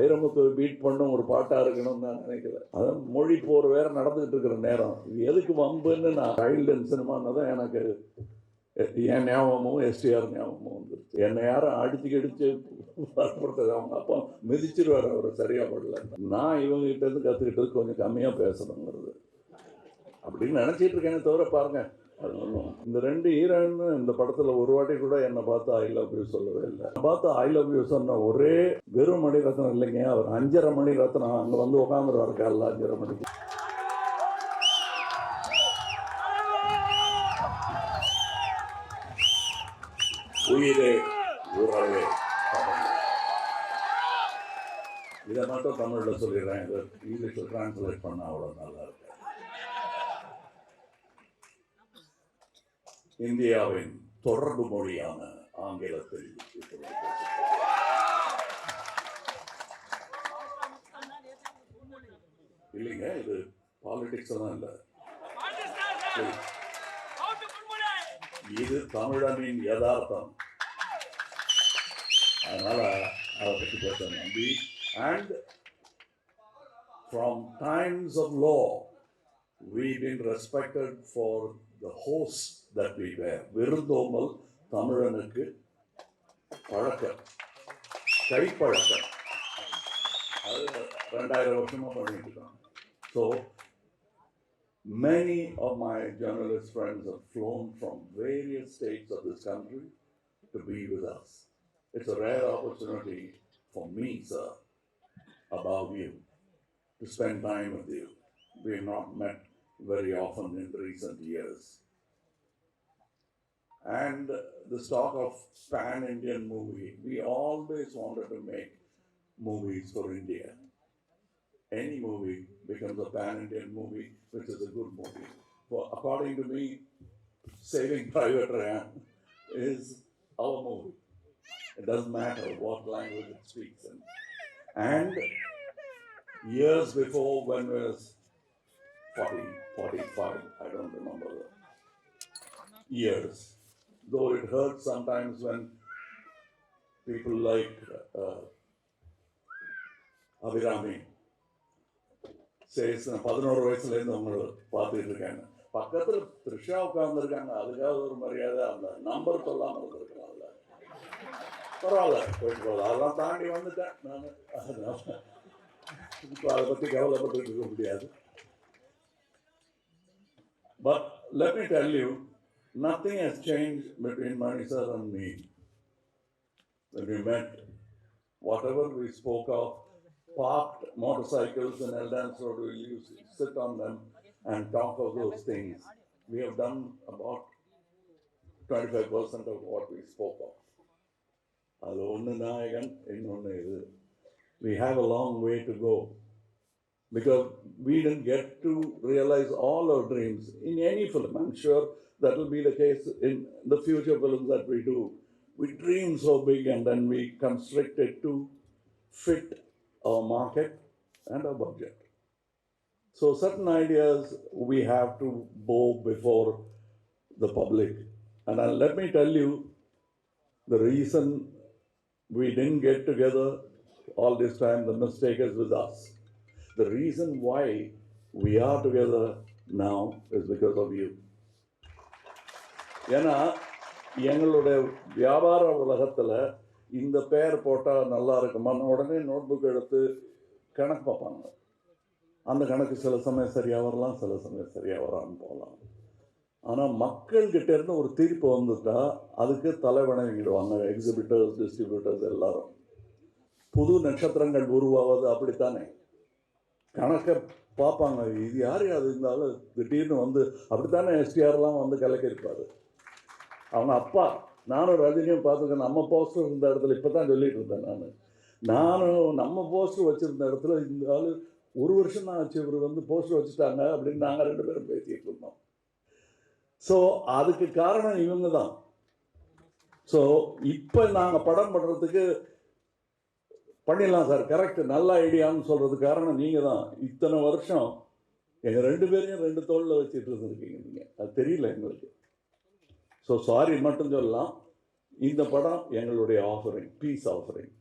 Vairamuthu beat பண்ணும் ஒரு பாட்டாக இருக்கணும்னு நான் நினைக்கிறேன். அதான் மொழி போர் வேற நடந்துகிட்டு இருக்கிற நேரம், இது எதுக்கு வம்புன்னு நான் சைல்டு அண்ட் சினிமான்னு தான் எனக்கு என் ஞாபகமும் எஸ்டிஆர் ஞாபகமும் வந்துருச்சு. என்னை யாரும் அடிச்சு வரப்படுறது, அவங்க அப்பா மிதிச்சிருவார் அவர் சரியா படல. நான் இவங்ககிட்ட இருந்து கற்றுக்கிட்டது கொஞ்சம் கம்மியாக பேசணுங்கிறது அப்படின்னு நினச்சிட்டு இருக்கேனே தவிர பாருங்க, அது ஒன்றும் இந்த 2 ஹீரோயின் இந்த படத்தில் ஒரு வாட்டி கூட என்னை பார்த்து ஐ லவ் யூ சொல்லவே இல்லை. பார்த்து ஐ லவ் யூ சொன்ன ஒரே வெறும் மணிரத்னம் இல்லைங்க, அவர் 5:30 மணிரத்னம் அங்கே வந்து உட்காந்துருவார் காலைல 5:30 மணிக்கு. உயிரே உறவே இதை மட்டும் தமிழில் சொல்லிடுறேன், இதை இங்கிலீஷில் டிரான்ஸ்லேட் பண்ண அவ்வளோ நல்லா இருக்கு. இந்தியாவின் தொடர்பு மொழியான ஆங்கிலத்தில் இல்லைங்க, இது பாலிடிக்ஸ் தான் இல்லை, இது தமிழனின் யதார்த்தம். அதனால அதை பற்றி பேச நம்பி. And from times of law, we've been respected for the hosts that we were. விருந்தோம்பல் தமிழனுக்கு பழக்கம், கைப்பழக்கம், அது 2000 வருஷமா பண்ணிட்டு இருக்கோம். So many of my journalist friends have flown from various states of this country to be with us. It's a rare opportunity for me, sir, above you, to spend time with you. We have not met very often in recent years. And this talk of pan-Indian movie, we always wanted to make movies for India. Any movie becomes a pan-Indian movie, which is a good movie. For according to me, Saving Private Ryan is our movie. It doesn't matter what language it speaks in. And years before, when I was 40, 45, I don't remember the years, though it hurts sometimes when people like Abhirami says, 11 வயசுலேருந்து அவங்களை பார்த்துட்டு இருக்காங்க, பக்கத்தில் த்ரிஷா உட்கார்ந்துருக்காங்க, அதுக்காக ஒரு மரியாதை அந்த number சொல்லாமல் இருந்திருக்கலாம்ல. பரவாயில்ல, போயிட்டு போகல, அதெல்லாம் தாண்டி வந்துட்டேன் நான். இப்போ அதை பற்றி கவலைப்பட்டு இருக்க முடியாது. But let me tell you, nothing has changed between Mani sir and me. When we met, whatever we spoke of, parked motorcycles in Eldance Road, we used to sit on them and talk of those things. We have done about 25% of what we spoke of. அது ஒன்று நாயகன், இன்னொன்று இது. We have a long way to go because we didn't get to realize all our dreams in any film. I'm sure that will be the case in the future films that we do. We dream so big and then we constrict it to fit our market and our budget. So certain ideas we have to bow before the public. And let me tell you, the reason we didn't get together all this time, the mistake is with us. The reason why we are together now is because of you. ஏன்னா எங்களுடைய வியாபார உலகத்தில் இந்த பேர் போட்டால் நல்லா இருக்குமான்னு உடனே நோட்புக் எடுத்து கணக்கு பார்ப்பாங்க. அந்த கணக்கு சில சமயம் சரியாக வரலாம், சில சமயம் சரியாக வராமல் போகலாம். ஆனால் மக்கள்கிட்ட இருந்து ஒரு தீர்ப்பு வந்துட்டா அதுக்கு தலைவணங்கிடுவாங்க எக்ஸிபிட்டர்ஸ், டிஸ்ட்ரிபியூட்டர்ஸ் எல்லாரும். புது நட்சத்திரங்கள் உருவாவது அப்படித்தானே, கணக்கை பார்ப்பாங்க, இது யார் அது இருந்தாலும் திடீர்னு வந்து அப்படித்தானே எஸ்டிஆர்லாம் வந்து கலக்கியிருப்பார். அவங்க அப்பா, நானும் ரஜினியும் பார்த்துருக்கேன், நம்ம போஸ்டர் இருந்த இடத்துல இப்போ தான் சொல்லிட்டு இருந்தேன் நானும் நம்ம போஸ்டர் வச்சுருந்த இடத்துல இந்த ஆள் 1 வருஷம் தான் ஆச்சு இவர் வந்து போஸ்டர் வச்சுட்டாங்க அப்படின்னு நாங்கள் 2 பேரும் பேசிகிட்டு இருந்தோம். ஸோ அதுக்கு காரணம் இவங்க தான். ஸோ இப்போ நாங்கள் படம் பண்ணுறதுக்கு பண்ணிடலாம் சார், கரெக்டு, நல்ல ஐடியான்னு சொல்கிறதுக்கு காரணம் நீங்கள் தான். இத்தனை வருஷம் எங்கள் 2 பேரையும் 2 தோளில் வச்சுட்டு இருந்துருக்கீங்க நீங்கள், அது தெரியல எங்களுக்கு. ஸோ சாரி மட்டும் சொல்லலாம். இந்த படம் எங்களுடைய offering, piece offering.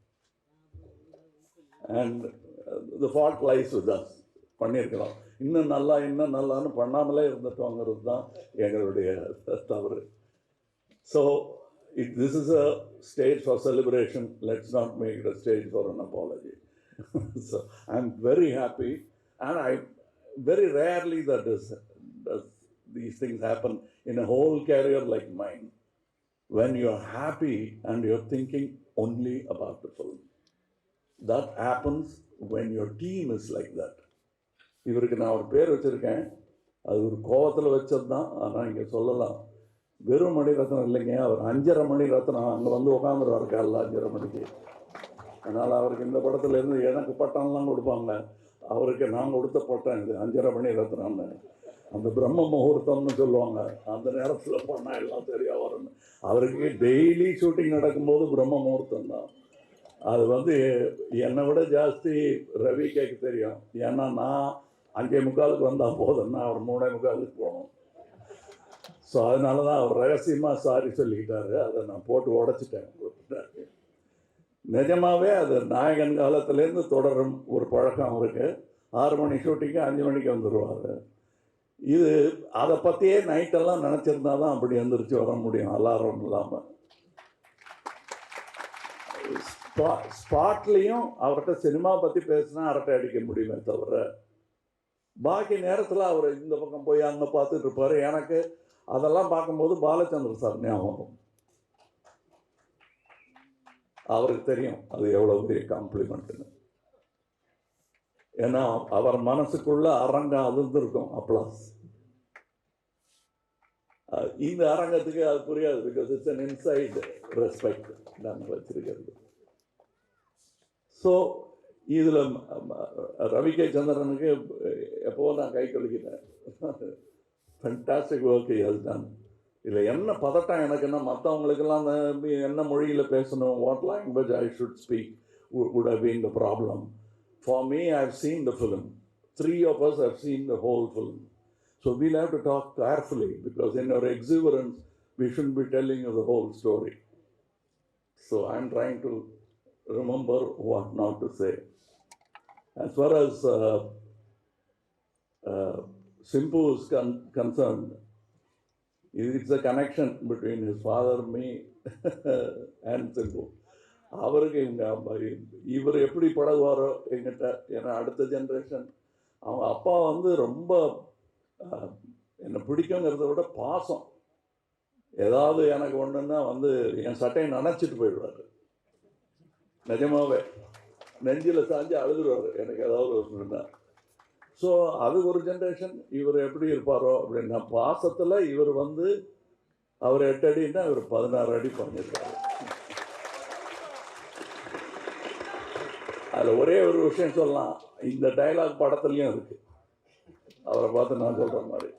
And the fault lies with us. பண்ணியிருக்கலாம். இன்னும் நல்லான்னு பண்ணாமலே இருந்துட்டோங்கிறது தான் எங்களுடைய தவறு. So this is a stage for celebration. Let's not make it a stage for an apology. So I'm very happy, and I very rarely does these things happen in a whole career like mine, when you're happy and you're thinking only about the film. That happens when your team is like that. இவருக்கு நான் ஒரு பேர் வச்சுருக்கேன், அது ஒரு கோவத்தில் வச்சது தான். ஆனால் இங்கே சொல்லலாம், வெறும் மணிரத்னம் இல்லைங்க, அவர் 5:30 மணிரத்னம். அங்கே வந்து உட்காந்துருவார் காலைல 5:30 மணிக்கு. அதனால் அவருக்கு இந்த படத்துலேருந்து எனக்கு பட்டம்லாம் கொடுப்பாங்க, அவருக்கு நான் கொடுத்த பட்டம் இது 5:30 மணிரத்னம்னு. அந்த பிரம்ம முகூர்த்தம்னு சொல்லுவாங்க, அந்த நேரத்தில் பண்ணால் எல்லாம் சரியாக வரணும். அவருக்கு டெய்லி ஷூட்டிங் நடக்கும்போது பிரம்ம முகூர்த்தம் தான். அது வந்து என்னை விட ஜாஸ்தி ரவி கேட்க தெரியும். ஏன்னா நான் 5:45 வந்தால் போதும்னா அவர் 3:45 போகணும். ஸோ அதனால தான் அவர் ரகசியமாக சாரி சொல்லிக்கிட்டாரு. அதை நான் போட்டு உடச்சிட்டேன். நிஜமாகவே அது நாயகன் காலத்துலேருந்து தொடரும் ஒரு பழக்கம் அவருக்கு. 6 மணி ஷூட்டிங்கு 5 மணிக்கு வந்துடுவார். இது அதை பற்றியே நைட்டெல்லாம் நினச்சிருந்தா தான் அப்படி எழுந்திரிச்சு வர முடியும், அலாரம் இல்லாமல். ஸ்பாட்லேயும் அவர்கிட்ட சினிமா பற்றி பேசினா அரட்டை அடிக்க முடியுமே தவிர, பாக்கி நேரத்தில் அவர் இந்த பக்கம் போய் அங்கே பார்த்துட்டு இருப்பார். எனக்கு அதெல்லாம் பார்க்கும்போது பாலச்சந்திர சார் ஞாபகம். அவருக்கு தெரியும் அது எவ்வளோ பெரிய காம்ப்ளிமெண்ட்டுன்னு. ஏன்னா அவர் மனசுக்குள்ள அரங்கம் அதிர்ந்துருக்கும், அப்ளாஸ். இந்த அரங்கத்துக்கு அது புரியாது, because it's an inside respect நாங்கள் வச்சிருக்கிறது. ஸோ இதில் ரவி கே சந்திரனுக்கு எப்போது நான் கை கழிக்கிறேன். Fantastic work has done. இதில் என்ன பதட்டம் எனக்குன்னா, மற்றவங்களுக்கெல்லாம் என்ன மொழியில் பேசணும், what language I should speak would have been the problem. For me, I've seen the film. 3 of us have seen the whole film. So we'll have to talk carefully, because in our exuberance, we shouldn't be telling you the whole story. So I'm trying to remember what not to say. As far as Simpu is concerned, it's a connection between his father, me, and Simpu. அவருக்கு இவர் எப்படி பழகுவாரோ எங்கிட்ட, ஏன்னா அடுத்த generation. அவங்க அப்பா வந்து ரொம்ப என்னை பிடிக்குங்கிறத விட பாசம். ஏதாவது எனக்கு ஒன்றுன்னா வந்து என் சட்டையை நனைச்சிட்டு போயிடுவார். நிஜமாவே நெஞ்சில் சாஞ்சு அழுதுருவார் எனக்கு ஏதாவது ஒன்றுன்னா. ஸோ அது ஒரு ஜென்ரேஷன். இவர் எப்படி இருப்பாரோ அப்படின்னா, பாசத்தில் இவர் வந்து அவர் 8 அடின்னா இவர் 16 அடி பண்ணியிருக்காரு. அதில் ஒரே ஒரு விஷயம் சொல்லலாம், இந்த டைலாக் படத்துலையும் இருக்குது. அவரை பார்த்து நான் சொல்கிற மாதிரி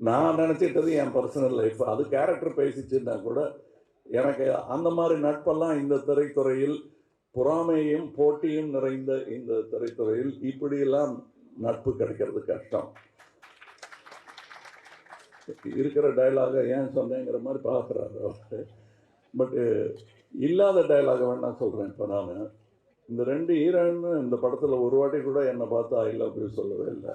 நான் நினச்சிட்டது என் பர்சனல் லைஃப், அது கேரக்டர் பேசிச்சுன்னா கூட எனக்கு அந்த மாதிரி நட்பெல்லாம் இந்த திரைத்துறையில், பொறாமையும் போட்டியும் நிறைந்த இந்த திரைத்துறையில் இப்படியெல்லாம் நட்பு கிடைக்கிறது கஷ்டம். இருக்கிற டைலாகை ஏன் சொன்னேங்கிற மாதிரி பார்க்குறாரு அவர். பட்டு இல்லாத டைலாகை வேணா சொல்கிறேன். இப்போ நான் இந்த 2 ஹீரோயின்னு இந்த படத்தில் ஒரு வாட்டி கூட என்னை பார்த்து ஐ லவ் யூ சொல்லவே இல்லை.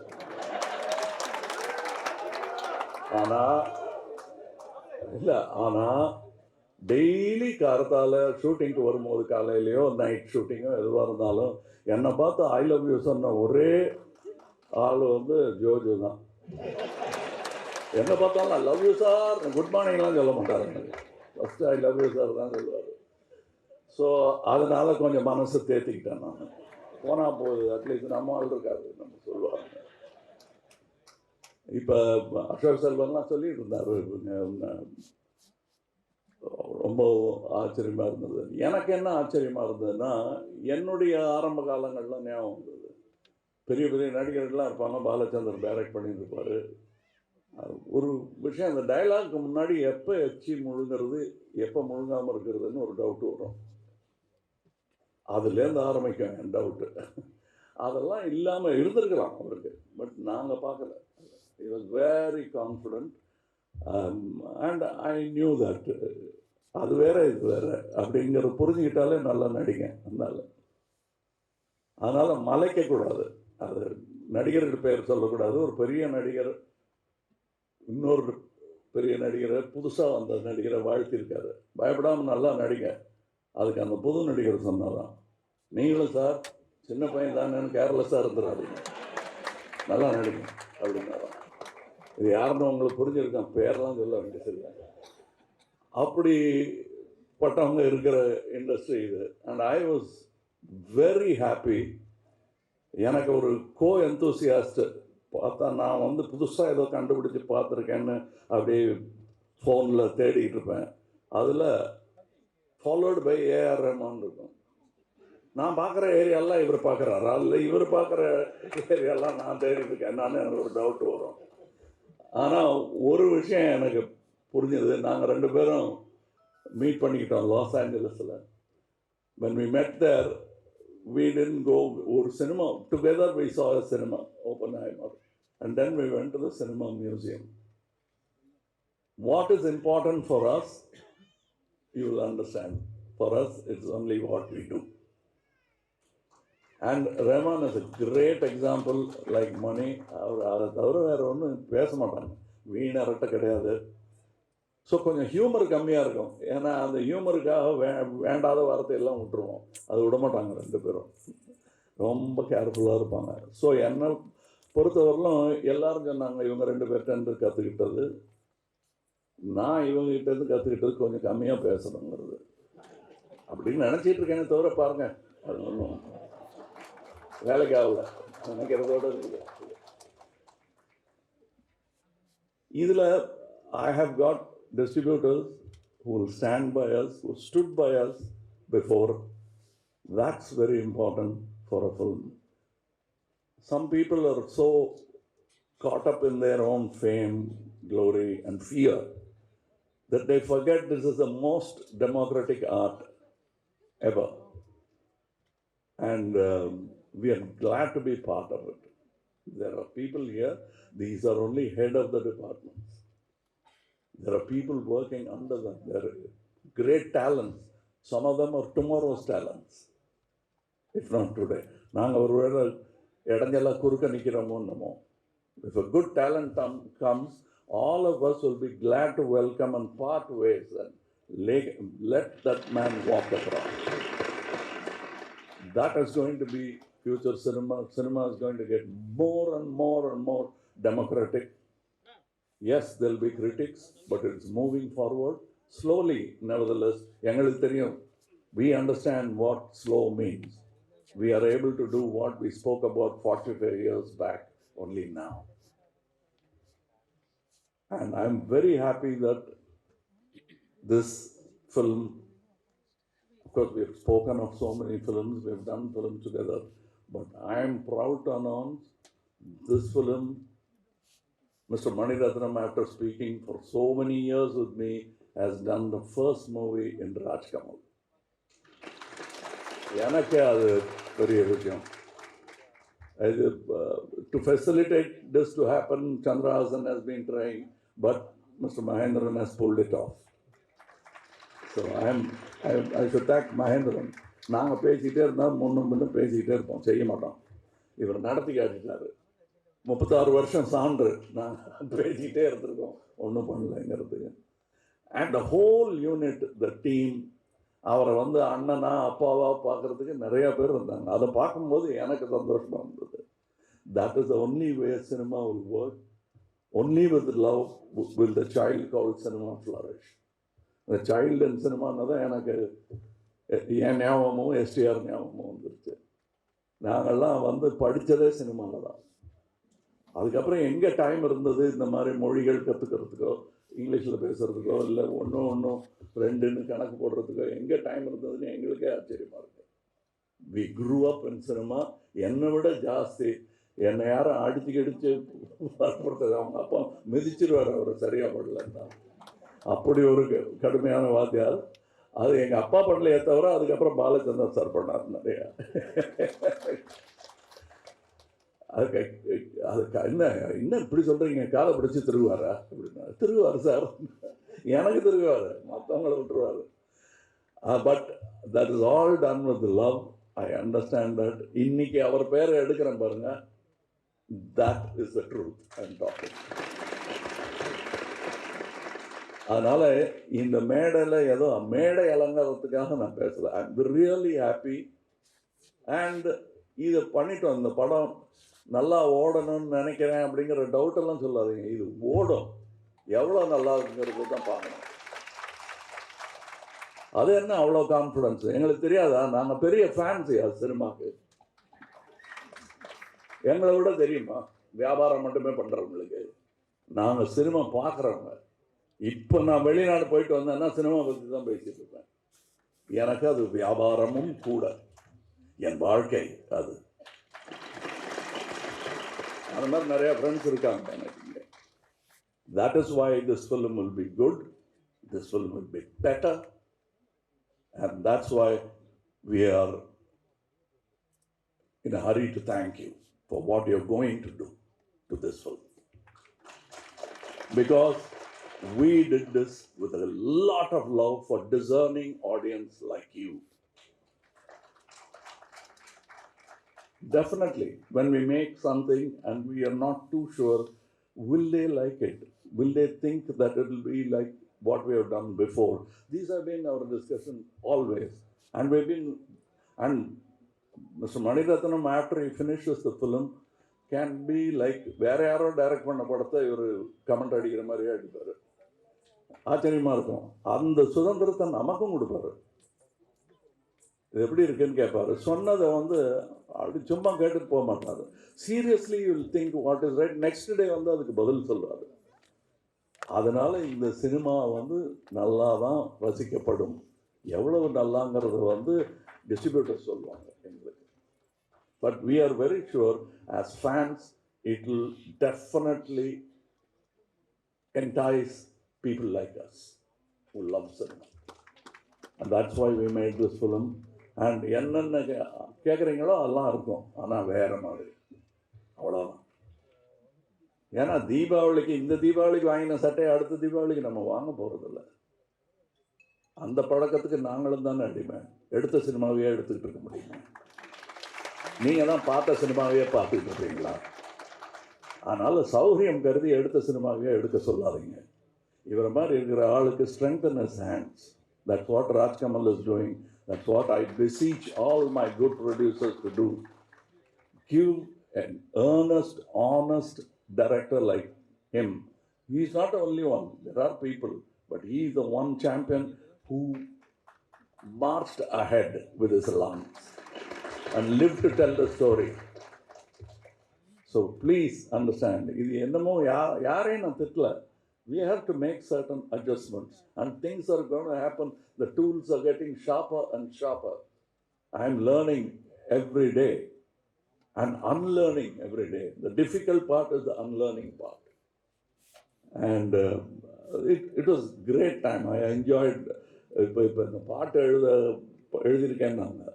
ஆனால் டெய்லி காரத்தால் ஷூட்டிங்க்கு வரும்போது, காலையிலையோ நைட் ஷூட்டிங்கோ எதுவாக இருந்தாலும் என்னை பார்த்து ஐ லவ் யூ சொன்ன ஒரே ஆள் வந்து ஜோஜோ தான். என்ன பார்த்தாலும் I love you sir, good மார்னிங்லாம் சொல்ல மாட்டார். எனக்கு first I love you sir தான் சொல்லுவார். ஸோ அதனால் கொஞ்சம் மனசை தேர்த்திக்கிட்டேன் நான். போனால் போகுது, அட்லீஸ்ட் நம்ம ஆள் இருக்காது நம்ம சொல்லுவாங்க. இப்போ அசோக் செல்வன்லாம் சொல்லிட்டு இருந்தார், ரொம்ப ஆச்சரியமாக இருந்தது. எனக்கு என்ன ஆச்சரியமாக இருந்ததுன்னா, என்னுடைய ஆரம்ப காலங்கள்லாம் ஞாபகம் இருந்தது. பெரிய பெரிய நடிகர்கள்லாம் இருப்பாங்க, பாலச்சந்தர் டைரக்ட் பண்ணிட்டு இருப்பார். ஒரு விஷயம், அந்த டைலாக்கு முன்னாடி எப்போ எச்சி முழுங்கிறது எப்போ முழுங்காமல் இருக்கிறதுன்னு ஒரு டவுட் வரும். அதுலேருந்து ஆரம்பிக்கும் என் டவுட்டு. அதெல்லாம் இல்லாமல் இருந்திருக்கலாம் அவருக்கு, பட் நாங்கள் பார்க்கல. He was very confident, and I knew that அது வேற இது வேற அப்படிங்கிறத புரிஞ்சுக்கிட்டாலே நல்லா நடிங்க. அதனால அதனால் மலைக்கக்கூடாது. அது நடிகர்கள் பெயர் சொல்லக்கூடாது. ஒரு பெரிய நடிகர் இன்னொரு பெரிய நடிகரை, புதுசாக வந்த நடிகரை வாழ்த்திருக்காரு. பயப்படாமல் நல்லா நடிங்க. அதுக்கு அந்த புது நடிகர் சொன்னாதான், நீங்களும் சார் சின்ன பையன் தானேன்னு கேர்லெஸ்ஸாக இருந்துடாதீங்க, நல்லா நடிங்க அப்படின்னாராம். இது யாருன்னு உங்களுக்கு புரிஞ்சிருக்கான், பேரெலாம் சொல்ல வேண்டியதில்லை. அப்படிப்பட்டவங்க இருக்கிற இண்டஸ்ட்ரி இது. And I was very happy. எனக்கு ஒரு கோ எந்தூசியாஸ்ட் பார்த்தா, நான் வந்து புதுசாக ஏதோ கண்டுபிடிச்சி பார்த்துருக்கேன்னு அப்படியே ஃபோனில் தேடிக்கிட்டு இருப்பேன். அதில் ஃபாலோடு பை ஏஆர் ரஹ்மான் இருக்கும். நான் பார்க்குற ஏரியாலாம் இவர் பார்க்குறாரு, அதில் இவர் பார்க்குற ஏரியாலாம் நான் தேடிட்டு இருக்கேன். எனக்கு ஒரு டவுட் வரும். ஆனால் ஒரு விஷயம் எனக்கு புரிஞ்சது. நாங்கள் 2 பேரும் மீட் பண்ணிக்கிட்டோம் லாஸ் ஏஞ்சலஸில். when we met there, we didn't go ஒரு cinema together. We saw a cinema, Oppenheimer, and then we went to the cinema museum. What is important for us, you will understand. For us, it's only what we do. And Rahman is a great example, like Mani. அதை தவிர வேறு ஒன்றும் பேச மாட்டாங்க, வீணரட்ட கிடையாது. So கொஞ்சம் humour கம்மியாக இருக்கும். ஏன்னா அந்த ஹியூமருக்காக வேண்டாத வார்த்தையெல்லாம் விட்டுருவோம். அது விடமாட்டாங்க 2 பேரும், ரொம்ப கேர்ஃபுல்லாக இருப்பாங்க. ஸோ என்னை பொறுத்தவரையிலும் எல்லாரும் சொன்னாங்க, இவங்க 2 பேர்கிட்ட கற்றுக்கிட்டது, நான் இவங்ககிட்டேருந்து கற்றுக்கிட்டது கொஞ்சம் கம்மியாக பேசணுங்கிறது அப்படின்னு நினச்சிட்டு இருக்கேனே தவிர, பாருங்கள் அது ஒன்றும் வேலைக்கு ஆகல நினைக்கிறதோடு இருக்குது. இதில் I have got distributors who will stand by us, who stood by us before. That's very important for a film. Some people are so caught up in their own fame, glory, and fear that they forget this is the most democratic art ever. And we are glad to be part of it. There are people here, these are only head of the departments. There are people working under them. There are great talents. Some of them are tomorrow's talents, if not today. நாங்கள் ஒரு வேளை இடைஞ்செல்லாம் குறுக்க நிற்கிறோமோ என்னமோ. If a good talent comes, all of us will be glad to welcome and part ways and let that man walk across. That is going to be future cinema. Cinema is going to get more and more and more democratic. Yes, there will be critics, but it's moving forward slowly. Nevertheless, எங்களுக்கு தெரியும், we understand what slow means. We are able to do what we spoke about 45 years back only now. And I'm very happy that this film, of course we have spoken of so many films, we have done films together, but I am proud to announce this film, Mr. Mani Ratnam, after speaking for so many years with me, has done the first movie in Rajkamal. எனக்கு அது பெரிய விஷயம். To facilitate this to happen, Chandrahasan has been trying, but Mr. Mahendran has pulled it off. So I should thank Mahendran. நாங்கள் பேசிக்கிட்டே இருந்தால் முன்னும் பேசிக்கிட்டே இருப்போம், செய்ய மாட்டோம். இவர் நடத்தி காட்டிட்டாரு. 36 வருஷம் சான்று நான் பேசிக்கிட்டே இருந்திருக்கோம், ஒன்றும் பண்ணலைங்கிறதுக்கு. And the whole unit, the team, அவரை வந்து அண்ணனா அப்பாவா பார்க்குறதுக்கு நிறையா பேர் இருந்தாங்க. அதை பார்க்கும்போது எனக்கு சந்தோஷமாக இருந்தது. That is the only way cinema will work. Only with love will the child call cinema flourish. இந்த சைல்டு அண்ட் சினிமான்னு தான் எனக்கு என் ஞாபகமும் எஸ்டிஆர் ஞாபகமும் வந்துருச்சு. நாங்கள்லாம் வந்து படித்ததே சினிமாவில் தான். அதுக்கப்புறம் எங்கே டைம் இருந்தது இந்த மாதிரி மொழிகள் கற்றுக்கிறதுக்கோ, இங்கிலீஷில் பேசுகிறதுக்கோ, இல்லை ஒன்றும் 2ன்னு கணக்கு போடுறதுக்கோ எங்கே டைம் இருந்ததுன்னு எங்களுக்கே ஆச்சரியமாக இருக்குது. We grew up in cinema. என்னை விட ஜாஸ்தி என்னை யாரும் அடித்து வற்புறுத்தது. அவங்க அப்பா மிதிச்சிருவார், அவர் சரியாக படலன்னா. அப்படி ஒரு கடுமையான வாத்தியார். அது எங்கள் அப்பா பண்ணலையே தவிர அதுக்கப்புறம் பாலச்சந்தர் சார் பண்ணார் நிறையா. அதுக்கு என்ன இப்படி சொல்கிறீங்க, காலை பிடிச்சி திருவாரா அப்படின்னா, திருவார் சார், எனக்கு திருவார், மற்றவங்களை விட்டுருவார். But that is all done with love. I understand that. இன்னைக்கு அவர் பேரை எடுக்கிறேன் பாருங்க. That is the truth I'm talking. அதனால இந்த மேடையில் ஏதோ மேடை அலங்காரத்துக்காக நான் பேசல. I'm really happy. And இதை பண்ணிட்டோம். இந்த படம் நல்லா ஓடணும்னு நினைக்கிறேன் அப்படிங்கிற டவுட்டெல்லாம் சொல்லாதீங்க. இது ஓடும். எவ்வளோ நல்லா இருக்குங்கிறது தான் பார்க்கணும். அது என்ன அவ்வளோ கான்ஃபிடன்ஸ் எங்களுக்கு தெரியாதா? நாங்கள் பெரிய ஃபேன்ஸு அது சினிமாவுக்கு. எங்களை விட தெரியுமா வியாபாரம் மட்டுமே பண்ணுறவங்களுக்கு? நாங்கள் சினிமா பார்க்குறவங்க. இப்போ நான் வெளிநாடு போயிட்டு வந்தேன்னா சினிமா பற்றி தான் பேசிட்டு இருப்பேன். எனக்கு அது வியாபாரமும் கூட, என் வாழ்க்கை அது. அந்த மாதிரி நிறைய ஃப்ரெண்ட்ஸ் இருக்காங்க எனக்கு. That is why this film will be good, this film will be better, and that's why we are in a hurry to thank you for what you're going to do to this film. Because we did this with a lot of love for discerning audience like you. Definitely, when we make something and we are not too sure, will they like it? Will they think that it will be like what we have done before? These have been our discussion always. And we've been, and Mr. Mani Ratnam, after he finishes the film, can be like, வேற யாரோ direct பண்ண படத்தை இவர் comment அடிக்கிற மாதிரியே அடிப்பார். ஆச்சரியமாக இருக்கும். அந்த சுதந்திரத்தை நமக்கும் கொடுப்பாரு. இது எப்படி இருக்குன்னு கேட்பாரு. சொன்னதை அப்படி சும்மா கேட்டுட்டு போக மாட்டாரு. Seriously you will think what is right. Next day அதுக்கு பதில் சொல்வார். அதனால இந்த சினிமா நல்லா தான் ரசிக்கப்படும். எவ்வளவு நல்லாங்கிறது டிஸ்ட்ரிபியூட்டர் சொல்லுவாங்க எங்களுக்கு. But we are very sure as fans it will definitely entice people like us who love cinema. And that's why we made this film. And என்னென்ன கேட்குறீங்களோ அதெல்லாம் இருக்கும். ஆனால் வேறு மாதிரி. அவ்வளோதான். ஏன்னா தீபாவளிக்கு, இந்த தீபாவளிக்கு வாங்கின சட்டையை அடுத்த தீபாவளிக்கு நம்ம வாங்க போகிறதில்ல. அந்த பழக்கத்துக்கு நாங்களும் தானே அடிமை. எடுத்த சினிமாவையே எடுத்துக்கிட்டு இருக்க முடியுமா? நீங்கள் தான் பார்த்த சினிமாவையே பார்த்துக்கிட்டு இருக்கீங்களா? அதனால் சௌகரியம் கருதி எடுத்த சினிமாவையே எடுக்க சொல்லாதீங்க. இவரை மாதிரி இருக்கிற ஆளுக்கு strengthen his hands. That's what Rajkamal is doing. That's what I beseech all my good producers to do. Give an earnest, honest director like him. He is not the only one. There are people. But he is the one champion who marched ahead with his lungs and lived to tell the story. So please understand. இது என்னமோ யாரையும் நான் திட்டல. We have to make certain adjustments and things are going to happen. The tools are getting sharper and sharper. I am learning every day and unlearning every day. The difficult part is the unlearning part. And it was great time. I enjoyed. இப்போ இந்த பாட்டு எழுதியிருக்கேன்னு நாங்கள்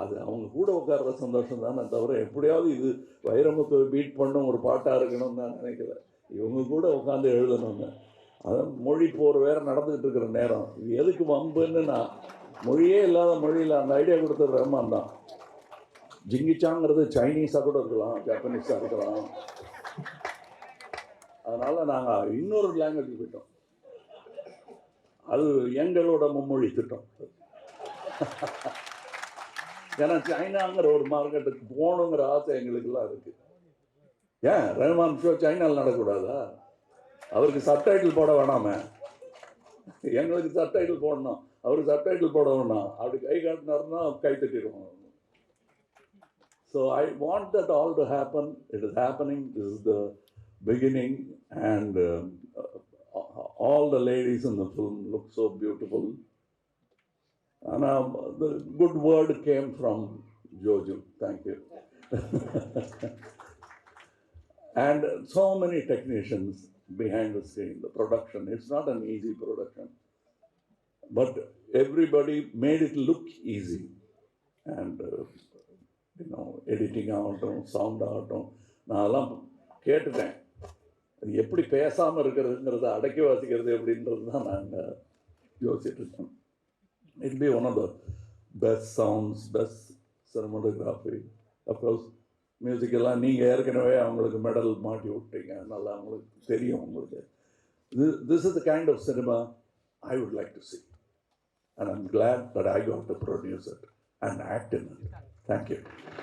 அது அவங்க கூட உட்கார்ற சந்தோஷம் தானே தவிர எப்படியாவது இது வைரமுத்து பீட் பண்ண ஒரு பாட்டாக இருக்கணும்னு நான் நினைக்கல. இவங்க கூட உட்காந்து எழுதணுங்க. அதான் மொழி போர் வேறு நடந்துக்கிட்டு இருக்கிற நேரம். இது எதுக்கு வம்புன்னு நான் மொழியே இல்லாத மொழியில் அந்த ஐடியா கொடுத்தது ரஹ்மான் தான். ஜிங்கிச்சாங்கிறது சைனீஸாக கூட இருக்கலாம், ஜப்பனீஸாக இருக்கலாம். அதனால் நாங்கள் இன்னொரு லாங்குவேஜ் போயிட்டோம். அது எங்களோட மும்மொழி திட்டம். ஏன்னா சைனாங்கிற ஒரு மார்க்கெட்டுக்கு போகணுங்கிற ஆசை எங்களுக்கெல்லாம் இருக்குது. ஏன் ரஹ்மான் ஷோ சைனாவில் நடக்கூடாதா? அவருக்கு சப்டைட்டில் போட வேணாமே. எங்களுக்கு சப்டைட்டில் போடணும், அவருக்கு சப்டைட்டில் போட வேணாம். அப்படி கை காட்டினாருன்னா கை தட்டிடுவோம். So I want that all to happen. It is happening. This is the beginning. And all the ladies in the film look so beautiful. And the good word came from Jojo. Thank you. And so many technicians behind the scene, the production. It's not an easy production. But everybody made it look easy. And, editing ஆகட்டும், sound ஆகட்டும், நான் எல்லாம் கேட்டுட்டேன். அது எப்படி பேசாமல் இருக்கிறதுங்கிறத அடக்கி வாசிக்கிறது எப்படின்றது தான் நாங்கள் யோசிச்சுட்டு இருக்கோம். It be one of the best sounds, best cinematography. Of course, music எல்லாம் நீங்கள் ஏற்கனவே அவங்களுக்கு மெடல் மாட்டி விட்டீங்க, நல்லா அவங்களுக்கு தெரியும் உங்களுக்கு. This is the kind of cinema I would like to see. And I'm glad that I got to produce it and act in it. Thank you.